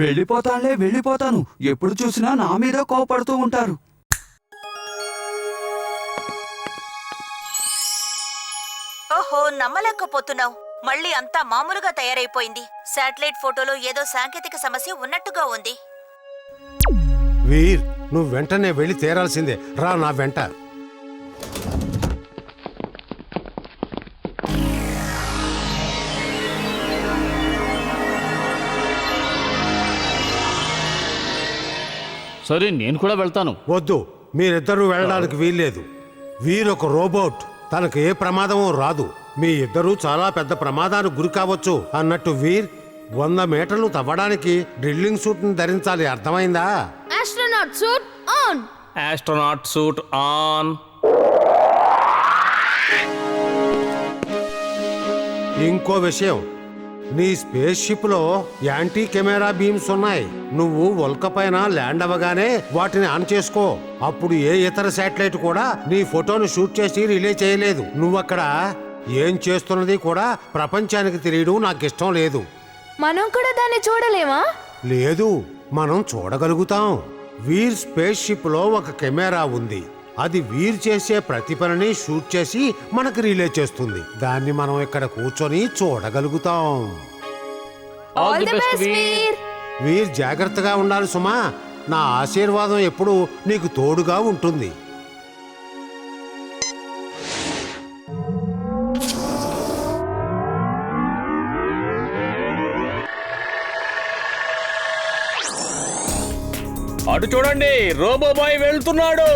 వెళ్ళిపోతాను. ఎప్పుడు చూసినా నా మీద కోపడుతూ ఉంటారు. ఓహో, నమ్మలేకపోతున్నావు. మళ్ళీ అంతా మామూలుగా తయారైపోయింది. శాటిలైట్ ఫోటోలో ఏదో సాంకేతిక సమస్య ఉన్నట్టుగా ఉంది. వీర్, నువ్వు వెంటనే వెళ్ళి తీరాల్సిందే. రా నా వెంట. సరే, నేను కూడా వెళ్తాను. వద్దు, మీరిద్దరూ వెళ్ళడానికి వీల్లేదు. వీర్ ఒక రోబోట్, తనకు ఏ ప్రమాదమూ రాదు. మీ ఇద్దరూ చాలా పెద్ద ప్రమాదానికి గురి కావచ్చు. అన్నట్టు వీర్, 100 మీటర్లు తవ్వడానికి డ్రిల్లింగ్ సూట్ ని ధరించాలి, అర్థమైందా? Astronaut suit on. Astronaut suit on. ఇంకో విషయం, నీ స్పేస్ షిప్ లో యాంటీ కెమెరా బీమ్స్ ఉన్నాయి. నువ్వు ఉల్క పైన ల్యాండ్ అవ్వగానే వాటిని ఆన్ చేసుకో. అప్పుడు ఏ ఇతర శాటిలైట్ కూడా నీ ఫోటోను షూట్ చేసి రిలే చేయలేదు. నువ్వక్కడ ఏం చేస్తున్నది కూడా ప్రపంచానికి తెలియడం నాకు ఇష్టం లేదు. మనం కూడా దాన్ని చూడలేమా? లేదు, మనం చూడగలుగుతాం. వీర్ స్పేస్ షిప్ లో ఒక కెమెరా ఉంది. అది వీర్ చేసే ప్రతి పనిని షూట్ చేసి మనకు రిలే చేస్తుంది. దాన్ని మనం ఇక్కడ కూర్చొని చూడగలుగుతాం. ఆల్ ది బెస్ట్ వీర్. వీర్, జాగ్రత్తగా ఉండాలి సుమా. నా ఆశీర్వాదం ఎప్పుడూ నీకు తోడుగా ఉంటుంది. అటు చూడండి, రోబో బాయ్ వెళ్తున్నాడు.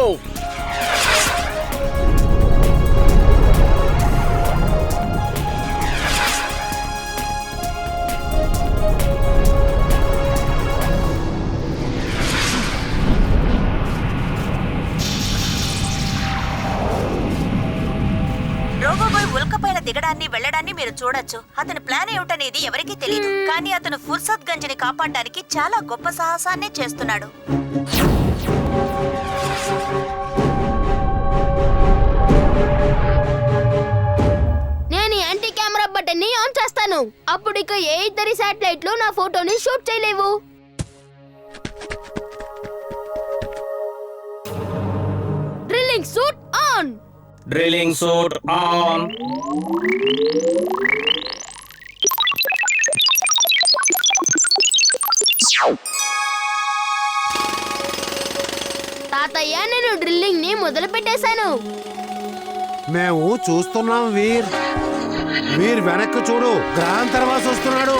రోబోబాయ్ ఉల్కపైన దిగడాన్ని వెళ్లడాన్ని మీరు చూడొచ్చు. అతని ప్లాన్ ఏమిటనేది ఎవరికీ తెలియదు. కానీ అతను ఫుర్సత్ గంజ్ ని కాపాడడానికి చాలా గొప్ప సాహసాన్ని చేస్తున్నాడు. నేను యాంటీ కెమెరా బటన్ ని ఆన్ చేస్తాను. అప్పుడు ఇక ఏ ఇద్దరి శాటిలైట్లు నా ఫోటోని షూట్ చేయలేవు. Drilling suit on. Drilling suit on. తాతయ్య, నేను డ్రిల్లింగ్ ని మొదలు పెట్టేశాను. మేము చూస్తున్నాం వీర్. వీర్, వెనక్కి చూడు, గ్రహం తర్వాత వస్తున్నాడు.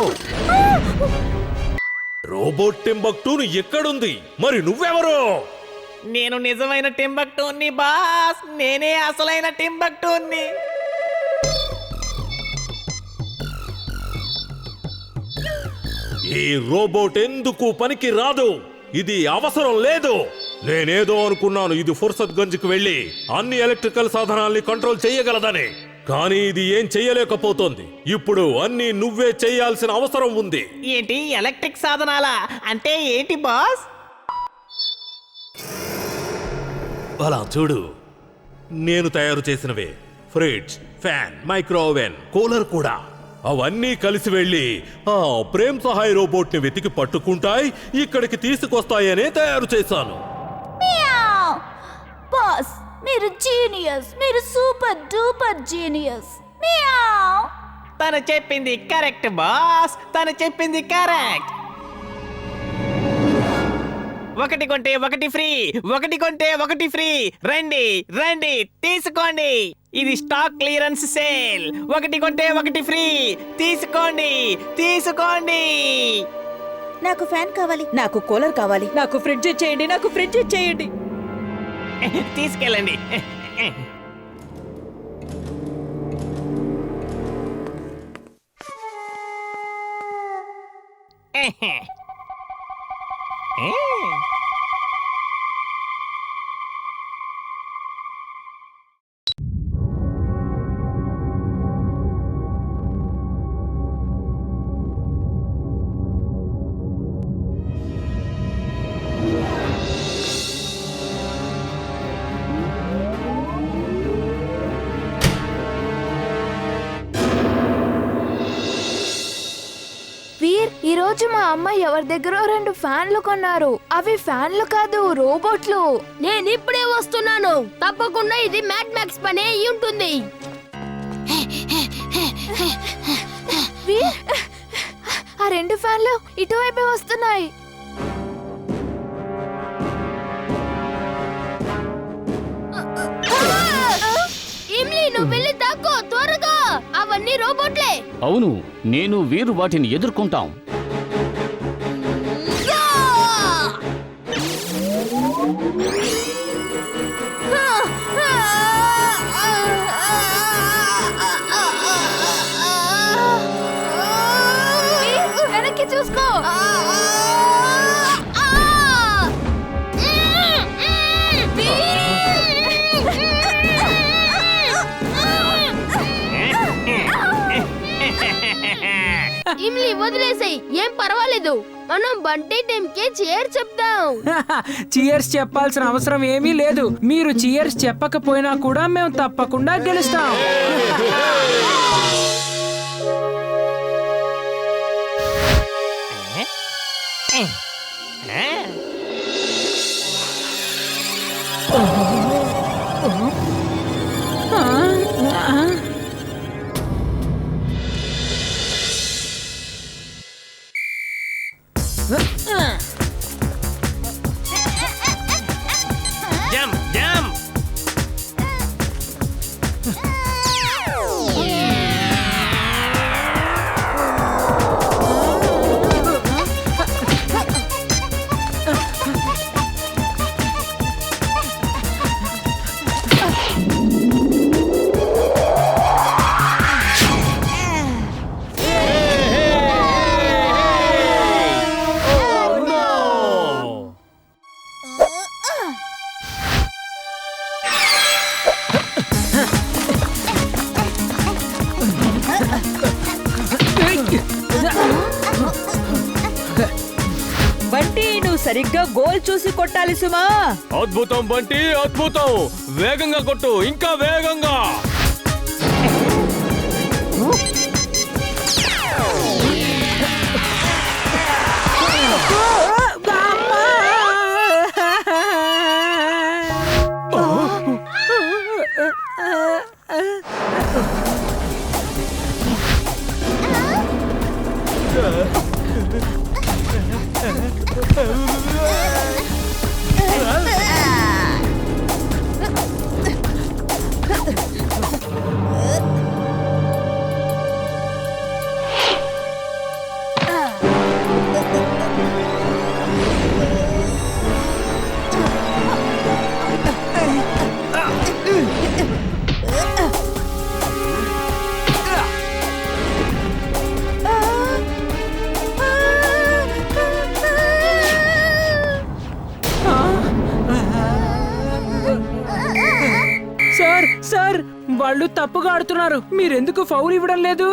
రోబోట్ టింబక్టూను ఎక్కడుంది? మరి నువ్వెవరు? నేను నిజమైన టింబక్టూన్ని బాస్. నేనే అసలైన టింబక్టూన్ని. ఈ రోబోట్ ఎందుకు పనికి రాదు? ఇది అవసరం లేదు. నేనేదో అనుకున్నాను ఇది ఫుర్సత్ గంజ్కి వెళ్ళి అన్ని ఎలక్ట్రికల్ సాధనాల్ని కంట్రోల్ చేయగలదని. కానీ ఇది ఏం చెయ్యలేకపోతోంది. ఇప్పుడు అన్ని నువ్వే చేయాల్సిన అవసరం ఉంది. ఏంటి ఎలక్ట్రిక్ సాధనాలా? అంటే ఏంటి బాస్? అలా చూడు, నేను తయారు చేసినవే. ఫ్రిడ్జ్, ఫ్యాన్, మైక్రోవెన్, కూలర్ కూడా. అవన్నీ కలిసి వెళ్ళి ఆ ప్రేమ్ సహాయ్ రోబోట్ ని వెతికి పట్టుకుంటాయి, ఇక్కడికి తీసుకొస్తాయనే తయారు చేశాను. బాస్, మీరు జీనియస్. మీరు సూపర్ డూపర్ జీనియస్. తను చెప్పింది కరెక్ట్ బాస్. తను చెప్పింది కరెక్ట్. ఒకటి కొంటే ఒకటి ఫ్రీ. ఒకటి కొంటే ఒకటి ఫ్రీ. రండి రండి, తీసుకోండి. ఇది స్టాక్ క్లియరెన్స్ సేల్. ఒకటి కొంటే ఒకటి ఫ్రీ. తీసుకోండి తీసుకోండి. నాకు ఫ్యాన్ కావాలి, నాకు కూలర్ కావాలి, నాకు ఫ్రిడ్జ్ ఇచ్చేయండి, నాకు ఫ్రిడ్జ్ ఇచ్చేయండి. తీసుకెళ్ళండి. వీర్, ఈ రోజు రోజు మా అమ్మ ఎవరి దగ్గర 2 ఫ్యాన్లు కొన్నారు. అవి ఫ్యాన్లు కాదు, రోబోట్లు. నేను ఇప్పుడే వస్తున్నాను. తప్పకుండా ఇది మ్యాడ్ మ్యాక్స్ పనే అయి ఉంటుంది. ఆ 2 ఫ్యాన్లు ఇటువైపే వస్తున్నాయి. ఇమ్లీ, నువ్వు వెళ్ళి దాక్కో త్వరగా. అవన్నీ రోబోట్లే. అవును, నేను వీరు వాటిని ఎదుర్కొంటాం. వెనక్కి చూసుకో. ఇమ్లీ, వదిలేసాయి. ఏం పర్వాలేదు. మనం బంటి టీం కి చీర్ చెప్తాం. చీయర్స్ చెప్పాల్సిన అవసరం ఏమీ లేదు. మీరు చీయర్స్ చెప్పకపోయినా కూడా మేము తప్పకుండా గెలుస్తాం. Jump jump. బంటి, నువ్వు సరిగ్గా గోల్ చూసి కొట్టాలి సుమా. అద్భుతం బంటి, అద్భుతం. వేగంగా కొట్టు, ఇంకా వేగంగా. సార్, వాళ్ళు తప్పుగా ఆడుతున్నారు. మీరెందుకు ఫౌల్ ఇవ్వడం లేదు?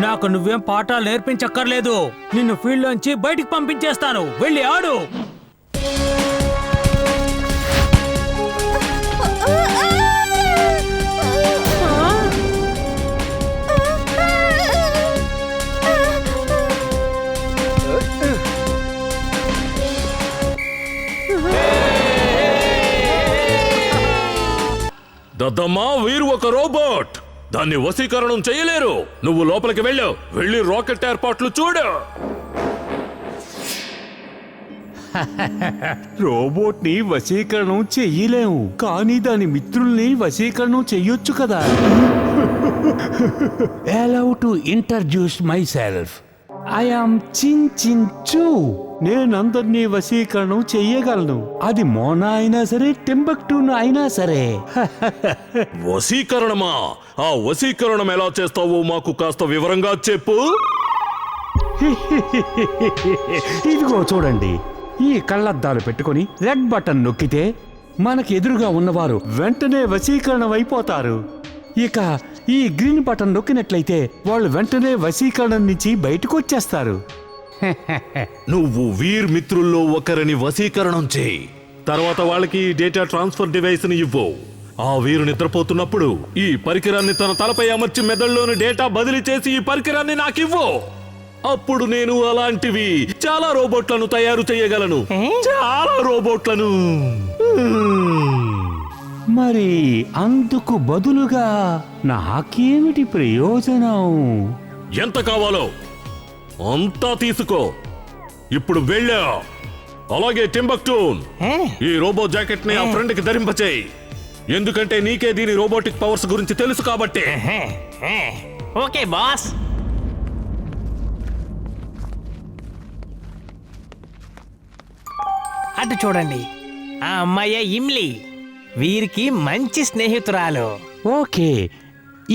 నాకు నువ్వేం పాఠాలు నేర్పించక్కర్లేదు. నిన్ను ఫీల్డ్ లోంచి బయటికి పంపించేస్తాను. వెళ్ళి ఆడు. దద్దమ్మా, వీరు ఒక రోబోట్. దాన్ని వశీకరణం చేయలేరు. నువ్వు లోపలికి వెళ్ళి రాకెట్ ఏర్పాట్లు చూడు. రోబోట్ ని వశీకరణం చెయ్యలేము, కానీ దాని మిత్రుల్ని వశీకరణం చెయ్యొచ్చు కదా. Allow to introduce myself. I am చిన్ చిన్ చూ. నేనందరినీ వశీకరణం చెయ్యగలను. అది మోనా అయినా సరే, టింబక్టూన్ అయినా సరే. వశీకరణమా? ఆ వశీకరణం ఎలా చేస్తావో మాకు కాస్త వివరంగా చెప్పు. ఇదిగో చూడండి, ఈ కళ్ళద్దాలు పెట్టుకుని రెడ్ బటన్ నొక్కితే మనకి ఎదురుగా ఉన్నవారు వెంటనే వశీకరణం అయిపోతారు. ఇక ఈ గ్రీన్ బటన్ నొక్కినట్లయితే వాళ్ళు వెంటనే వశీకరణం నుంచి బయటకు వచ్చేస్తారు. నువ్వు వీర్ మిత్రుల్లో ఒకరిని వశీకరణం చేయి. తర్వాత వాళ్ళకి డేటా ట్రాన్స్ఫర్ డివైస్ ని ఇవ్వు. ఆ వీరు నిద్రపోతున్నప్పుడు ఈ పరికరాన్ని తన తలపై అమర్చి మెదడులోని డేటా బదిలీ చేసి ఈ పరికరాన్ని నాకివ్వు. అప్పుడు నేను అలాంటివి చాలా రోబోట్లను తయారు చేయగలను. చాలా రోబోట్లను. మరి అందుకు బదులుగా నాకేమిటి ప్రయోజనం? ఎంత కావాలో అంతా తీసుకో. ఇప్పుడు వెళ్ళా. అలాగే టింబక్టూన్, ఈ రోబో జాకెట్ ని ఆ ఫ్రెండ్ కి ధరింపచేయి. ఎందుకంటే నీకే దీని రోబోటిక్ పవర్స్ గురించి తెలుసు కాబట్టి. Okay boss. అటు చూడండి, ఆ అమ్మాయి ఇమ్లీ. వీరికి మంచి స్నేహితురాలు. ఓకే,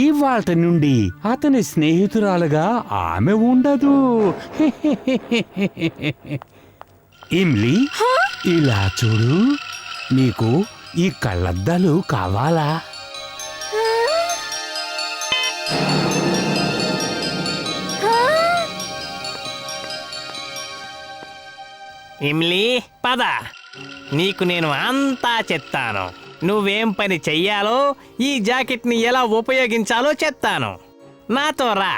ఇవాళ నుండి అతని స్నేహితురాలుగా ఆమె ఉండదు. ఇమ్లీ, ఇలా చూడు. నీకు ఈ కళ్ళద్దాలు కావాలా? ఇమ్లీ, పద. నీకు నేను అంతా చెప్తాను. నువ్వేం పని చెయ్యాలో, ఈ జాకెట్ ని ఎలా ఉపయోగించాలో చెప్తాను. నాతో రా.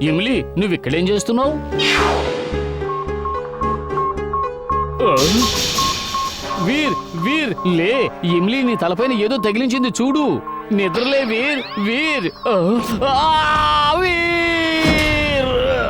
ఇమ్లీ, నువ్వు ఇక్కడేం చేస్తున్నావు? వీర్, వీర్ లే. ఇమ్లీ నీ తలపైన ఏదో తగిలించింది చూడు. నిద్రలే వీర్, వీర్. వీర్.